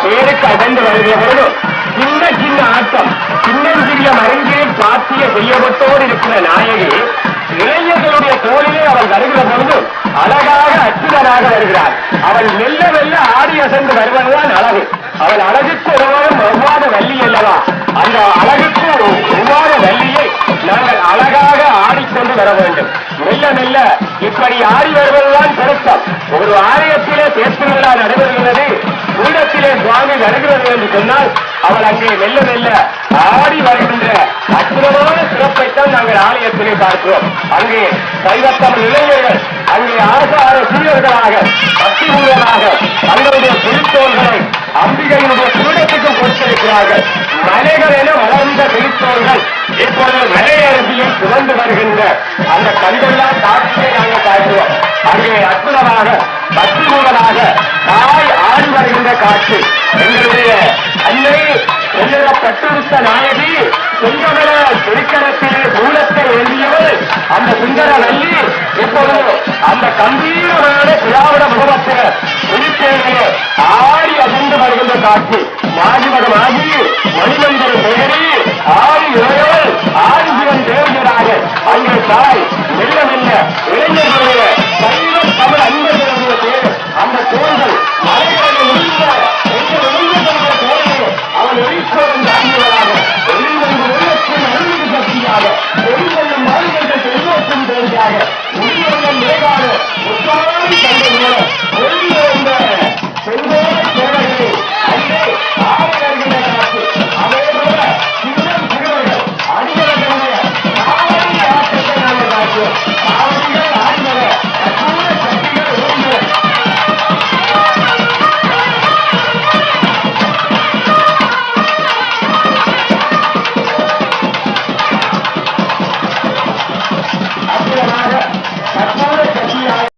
பேருக்கு அடைந்து வருகிற பொழுது சின்ன சின்ன ஆட்டம் சின்னஞ்சிறிய மருங்கில் காத்திய செய்யப்பட்டோடு இருக்கிற நாயகி இளைஞர்களுடைய தோளிலே அவள் வருகிற பொழுது அழகாக அச்சுதனாக வருகிறார். அவள் மெல்ல மெல்ல ஆடி அசைந்து வருவதுதான் அழகு. அவள் அழகுக்கு ஒருவரும் ஒவ்வாத வள்ளி அல்லவா? அந்த அழகுக்கு ஒவ்வாத வள்ளியை நாங்கள் அழகாக ஆடிக்கொண்டு வர வேண்டும். மெல்ல மெல்ல இப்படி ஆடி வருவதுதான் பெருக்கம். ஒரு ஆலயத்திலே தேர்ச்சிகளா நடைபெறுகிறது, பீடத்திலே சுவாமி வருகிறது என்று சொன்னால் அவள் அங்கே மெல்ல மெல்ல ஆடி வருகின்ற அற்புதமான சிறப்பைத்தான் நாங்கள் ஆலயத்திலே பார்க்கிறோம். அங்கே சைவத்தமிழ் இளைஞர்கள் அங்கே ஆசார சீரர்களாக பக்திபூர்வமாக தங்களுடைய திருத்தோள்களை அம்பிகையினுடைய பீடத்துக்கு கொடுத்திருக்கிறார்கள். மலைகள் என வளர்ந்த திருத்தோள்கள் இப்பொழுது மலையரசியை சுமந்து வருகின்ற அந்த கண்கொள்ளா காட்சியை நாங்கள் பார்க்கிறோம். அங்கே அற்புதமாக பக்திபூர்வமாக தாய் ஆடி வருகின்ற காட்சி. எங்களுடைய அன்னை பட்டுடுத்த நாயகி சுந்தர திருக்கரத்திலே சூலத்தை எழுதியவள் அந்த சுந்தர வள்ளி இப்பொழுது அந்த கம்பீரமான திராவிட முகமத்திர திருப்பேரிலே ஆடி அசைந்து வருகின்ற காட்சி. மாஜிமகமாகி மணிமந்திர பெயரி ஆடி இளையவள் ஆடி சிவன் தேவையாக அங்கே தாய் மெல்ல மெல்ல இளைஞர்களுடைய சைவ தமிழ் அன்பர்களுடைய பேர் அந்த தோள்கள் மலைகளை முடிந்த அவன் ஒழிப்பதும் தாங்கியவராக ஒளிவந்து உள்ளத்தின் அறிவு சக்தியாக ஒளிவந்தும் மாநிலங்கள் செல்வத்தின் தேவையாக உயிரிழந்த நிலைவாக முத்தாரி தந்தை மூலம் ஒளிவந்த செல்வோட சேவைகளை அங்கே ஆவணர்கின்ற காட்சி. அதே போல சின்னம் சிறுவர்கள் அடிவர்களுடைய காவலி ஆட்டத்தை நாங்கள் பார்க்கிறோம்.